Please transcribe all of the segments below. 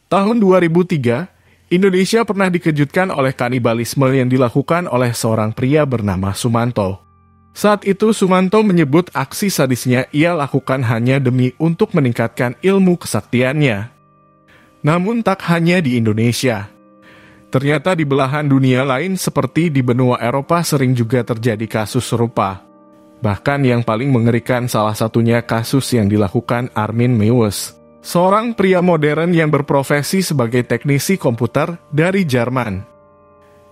Tahun 2003, Indonesia pernah dikejutkan oleh kanibalisme yang dilakukan oleh seorang pria bernama Sumanto. Saat itu Sumanto menyebut aksi sadisnya ia lakukan hanya demi untuk meningkatkan ilmu kesaktiannya. Namun tak hanya di Indonesia. Ternyata di belahan dunia lain seperti di benua Eropa sering juga terjadi kasus serupa. Bahkan yang paling mengerikan salah satunya kasus yang dilakukan Armin Meuwes, seorang pria modern yang berprofesi sebagai teknisi komputer dari Jerman.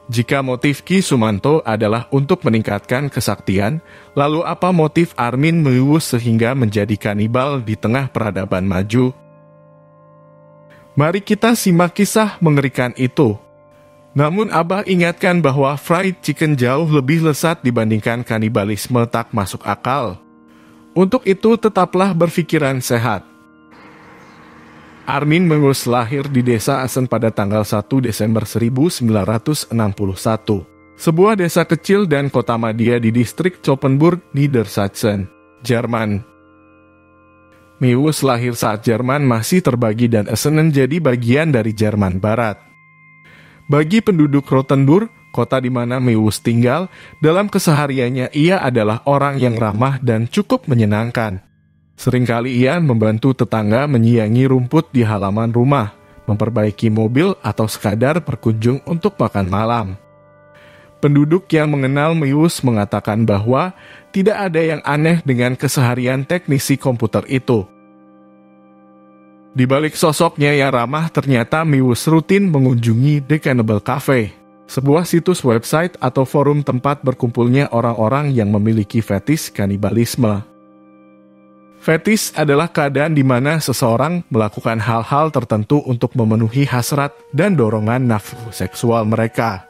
Jika motif Ki Sumanto adalah untuk meningkatkan kesaktian, lalu apa motif Armin Meuwes sehingga menjadi kanibal di tengah peradaban maju? Mari kita simak kisah mengerikan itu. Namun Abah ingatkan bahwa fried chicken jauh lebih lesat dibandingkan kanibalisme tak masuk akal. Untuk itu tetaplah berpikiran sehat. Armin Meuwes lahir di desa Assen pada tanggal 1 Desember 1961. Sebuah desa kecil dan kota madya di distrik Choppenburg, Niedersachsen, Jerman. Meuwes lahir saat Jerman masih terbagi dan Assen menjadi bagian dari Jerman Barat. Bagi penduduk Rothenburg, kota di mana Meuwes tinggal, dalam kesehariannya ia adalah orang yang ramah dan cukup menyenangkan. Seringkali ia membantu tetangga menyiangi rumput di halaman rumah, memperbaiki mobil atau sekadar berkunjung untuk makan malam. Penduduk yang mengenal Meuwes mengatakan bahwa tidak ada yang aneh dengan keseharian teknisi komputer itu. Di balik sosoknya yang ramah, ternyata Meuwes rutin mengunjungi The Cannibal Cafe, sebuah situs website atau forum tempat berkumpulnya orang-orang yang memiliki fetis kanibalisme. Fetis adalah keadaan di mana seseorang melakukan hal-hal tertentu untuk memenuhi hasrat dan dorongan nafsu seksual mereka.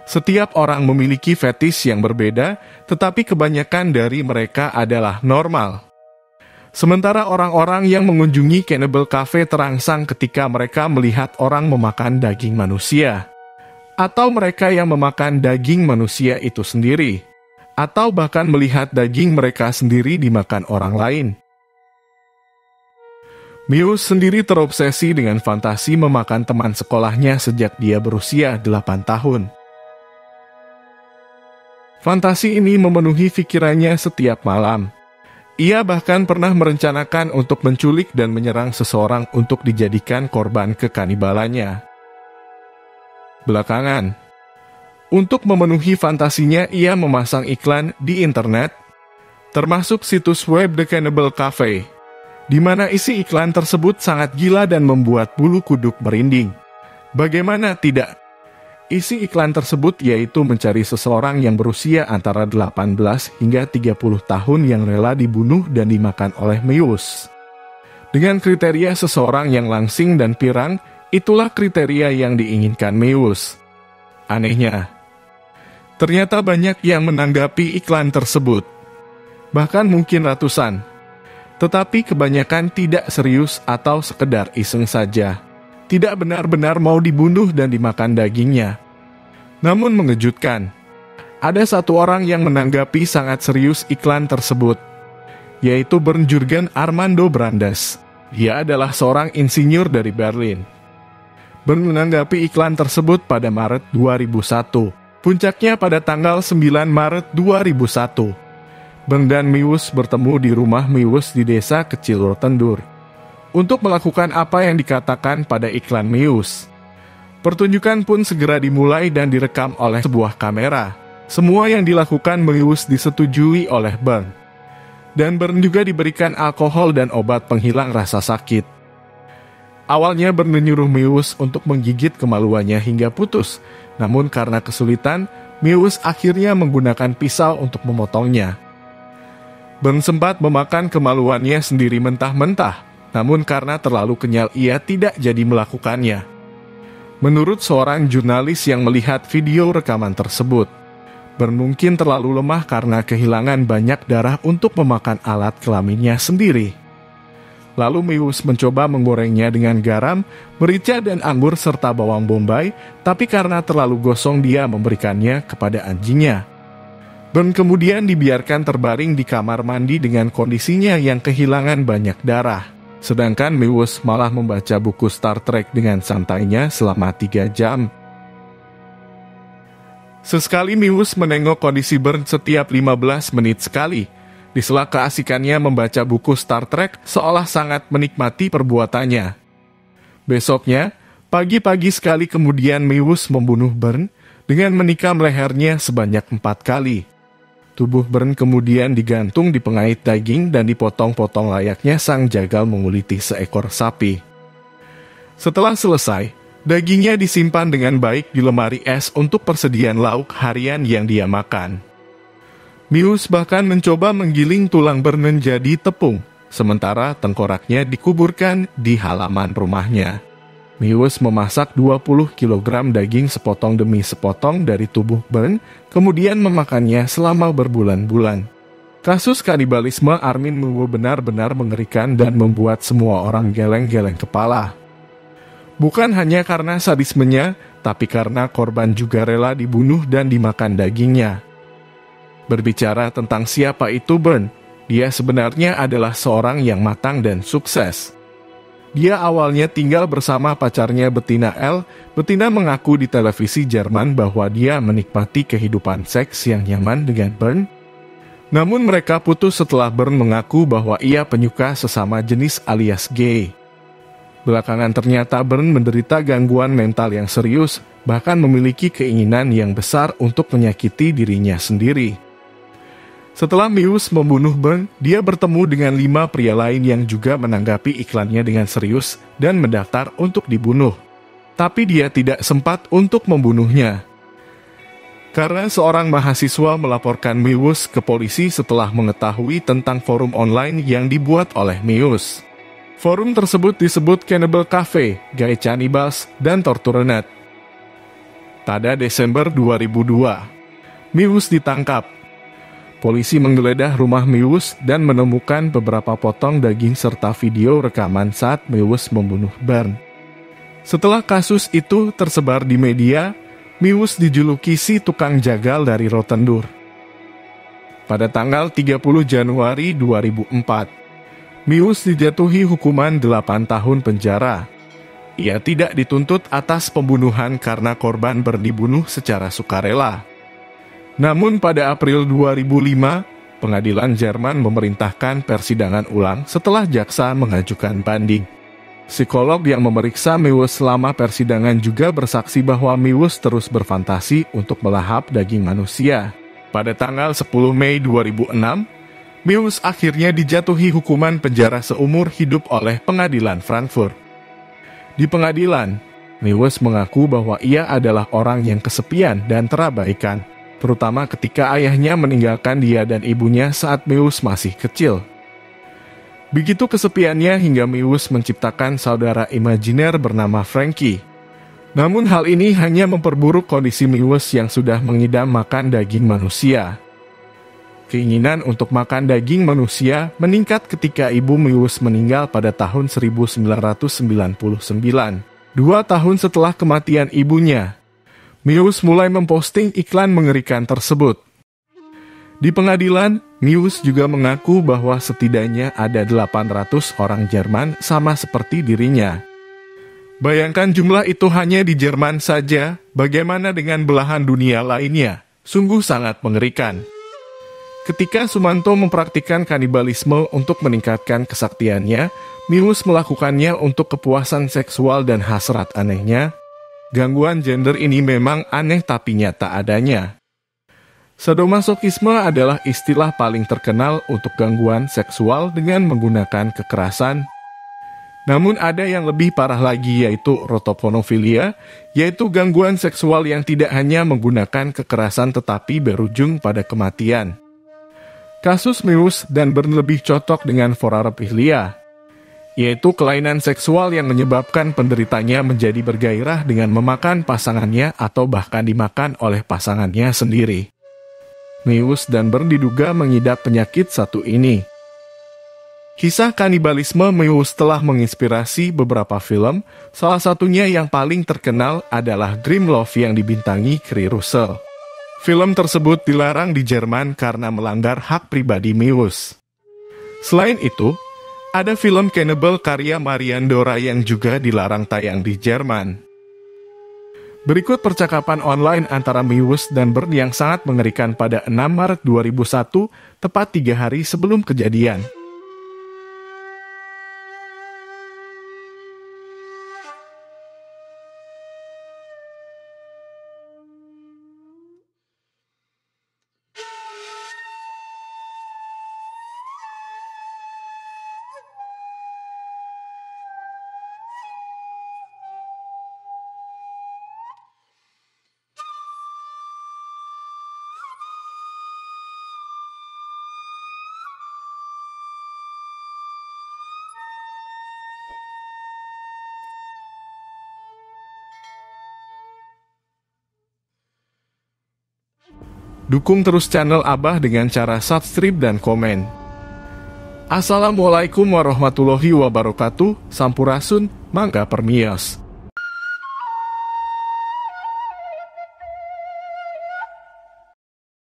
Setiap orang memiliki fetis yang berbeda, tetapi kebanyakan dari mereka adalah normal. Sementara orang-orang yang mengunjungi Cannibal Cafe terangsang ketika mereka melihat orang memakan daging manusia, atau mereka yang memakan daging manusia itu sendiri, atau bahkan melihat daging mereka sendiri dimakan orang lain. Meuwes sendiri terobsesi dengan fantasi memakan teman sekolahnya sejak dia berusia 8 tahun. Fantasi ini memenuhi pikirannya setiap malam. Ia bahkan pernah merencanakan untuk menculik dan menyerang seseorang untuk dijadikan korban kekanibalannya. Belakangan, untuk memenuhi fantasinya, ia memasang iklan di internet, termasuk situs web The Cannibal Cafe, di mana isi iklan tersebut sangat gila dan membuat bulu kuduk merinding. Bagaimana tidak? Isi iklan tersebut yaitu mencari seseorang yang berusia antara 18 hingga 30 tahun yang rela dibunuh dan dimakan oleh Meuwes. Dengan kriteria seseorang yang langsing dan pirang, itulah kriteria yang diinginkan Meuwes. Anehnya, ternyata banyak yang menanggapi iklan tersebut, bahkan mungkin ratusan. Tetapi kebanyakan tidak serius atau sekedar iseng saja, tidak benar-benar mau dibunuh dan dimakan dagingnya. Namun mengejutkan, ada satu orang yang menanggapi sangat serius iklan tersebut, yaitu Bernd Jürgen Armando Brandes. Dia adalah seorang insinyur dari Berlin. Bernd menanggapi iklan tersebut pada Maret 2001. Puncaknya pada tanggal 9 Maret 2001. Bernd dan Meuwes bertemu di rumah Meuwes di desa kecil Rothenburg untuk melakukan apa yang dikatakan pada iklan Meuwes. Pertunjukan pun segera dimulai dan direkam oleh sebuah kamera. Semua yang dilakukan Meuwes disetujui oleh Bernd. Dan Bernd juga diberikan alkohol dan obat penghilang rasa sakit. Awalnya Bernd menyuruh Meuwes untuk menggigit kemaluannya hingga putus. Namun karena kesulitan, Meuwes akhirnya menggunakan pisau untuk memotongnya. Bernd sempat memakan kemaluannya sendiri mentah-mentah, namun karena terlalu kenyal ia tidak jadi melakukannya. Menurut seorang jurnalis yang melihat video rekaman tersebut, Bernd mungkin terlalu lemah karena kehilangan banyak darah untuk memakan alat kelaminnya sendiri. Lalu Meuwes mencoba menggorengnya dengan garam, merica dan anggur serta bawang bombay, tapi karena terlalu gosong dia memberikannya kepada anjingnya. Bernd kemudian dibiarkan terbaring di kamar mandi dengan kondisinya yang kehilangan banyak darah. Sedangkan Mewes malah membaca buku Star Trek dengan santainya selama 3 jam. Sesekali Mewes menengok kondisi Burn setiap 15 menit sekali. Di sela keasikannya membaca buku Star Trek, seolah sangat menikmati perbuatannya. Besoknya, pagi-pagi sekali kemudian Mewes membunuh Burn dengan menikam lehernya sebanyak 4 kali. Tubuh Burn kemudian digantung di pengait daging dan dipotong-potong layaknya sang jagal menguliti seekor sapi. Setelah selesai, dagingnya disimpan dengan baik di lemari es untuk persediaan lauk harian yang dia makan. Mewes bahkan mencoba menggiling tulang Burn menjadi tepung, sementara tengkoraknya dikuburkan di halaman rumahnya. Mewes memasak 20 kg daging sepotong demi sepotong dari tubuh Burn, kemudian memakannya selama berbulan-bulan. Kasus kanibalisme Armin Mewes benar-benar mengerikan dan membuat semua orang geleng-geleng kepala. Bukan hanya karena sadismenya, tapi karena korban juga rela dibunuh dan dimakan dagingnya. Berbicara tentang siapa itu Burn, dia sebenarnya adalah seorang yang matang dan sukses. Dia awalnya tinggal bersama pacarnya Bettina L. Bettina mengaku di televisi Jerman bahwa dia menikmati kehidupan seks yang nyaman dengan Burn. Namun mereka putus setelah Burn mengaku bahwa ia penyuka sesama jenis alias gay. Belakangan ternyata Burn menderita gangguan mental yang serius, bahkan memiliki keinginan yang besar untuk menyakiti dirinya sendiri. Setelah Mewes membunuh Burn, dia bertemu dengan 5 pria lain yang juga menanggapi iklannya dengan serius dan mendaftar untuk dibunuh. Tapi dia tidak sempat untuk membunuhnya. Karena seorang mahasiswa melaporkan Mewes ke polisi setelah mengetahui tentang forum online yang dibuat oleh Mewes. Forum tersebut disebut Cannibal Cafe, Gay Cannibals, dan Torturenet. Pada Desember 2002, Mewes ditangkap. Polisi menggeledah rumah Mewes dan menemukan beberapa potong daging serta video rekaman saat Mewes membunuh Burn. Setelah kasus itu tersebar di media, Mewes dijuluki si tukang jagal dari Rotendur. Pada tanggal 30 Januari 2004, Mewes dijatuhi hukuman 8 tahun penjara. Ia tidak dituntut atas pembunuhan karena korban Burn dibunuh secara sukarela. Namun pada April 2005, pengadilan Jerman memerintahkan persidangan ulang setelah jaksa mengajukan banding. Psikolog yang memeriksa Mewes selama persidangan juga bersaksi bahwa Mewes terus berfantasi untuk melahap daging manusia. Pada tanggal 10 Mei 2006, Mewes akhirnya dijatuhi hukuman penjara seumur hidup oleh pengadilan Frankfurt. Di pengadilan, Mewes mengaku bahwa ia adalah orang yang kesepian dan terabaikan, terutama ketika ayahnya meninggalkan dia dan ibunya saat Mewes masih kecil. Begitu kesepiannya hingga Mewes menciptakan saudara imajiner bernama Frankie. Namun hal ini hanya memperburuk kondisi Mewes yang sudah mengidam makan daging manusia. Keinginan untuk makan daging manusia meningkat ketika ibu Mewes meninggal pada tahun 1999, 2 tahun setelah kematian ibunya. Mewes mulai memposting iklan mengerikan tersebut. Di pengadilan, Mewes juga mengaku bahwa setidaknya ada 800 orang Jerman sama seperti dirinya. Bayangkan jumlah itu hanya di Jerman saja, bagaimana dengan belahan dunia lainnya? Sungguh sangat mengerikan. Ketika Sumanto mempraktikkan kanibalisme untuk meningkatkan kesaktiannya, Mewes melakukannya untuk kepuasan seksual dan hasrat anehnya. Gangguan gender ini memang aneh tapi nyata adanya. Sadomasokisme adalah istilah paling terkenal untuk gangguan seksual dengan menggunakan kekerasan. Namun ada yang lebih parah lagi yaitu rotoponofilia, yaitu gangguan seksual yang tidak hanya menggunakan kekerasan tetapi berujung pada kematian. Kasus Mewes dan Burn lebih cocok dengan foraropilia, yaitu kelainan seksual yang menyebabkan penderitanya menjadi bergairah dengan memakan pasangannya atau bahkan dimakan oleh pasangannya sendiri. Mewes dan Burn diduga mengidap penyakit satu ini. Kisah kanibalisme Mewes telah menginspirasi beberapa film, salah satunya yang paling terkenal adalah Grimlove yang dibintangi Keri Russell. Film tersebut dilarang di Jerman karena melanggar hak pribadi Mewes. Selain itu, Ada film Cannibal karya Marian Dora yang juga dilarang tayang di Jerman. Berikut percakapan online antara Mewes dan Bernd yang sangat mengerikan pada 6 Maret 2001, tepat 3 hari sebelum kejadian. Dukung terus channel Abah dengan cara subscribe dan komen. Assalamualaikum warahmatullahi wabarakatuh. Sampurasun, mangga permios.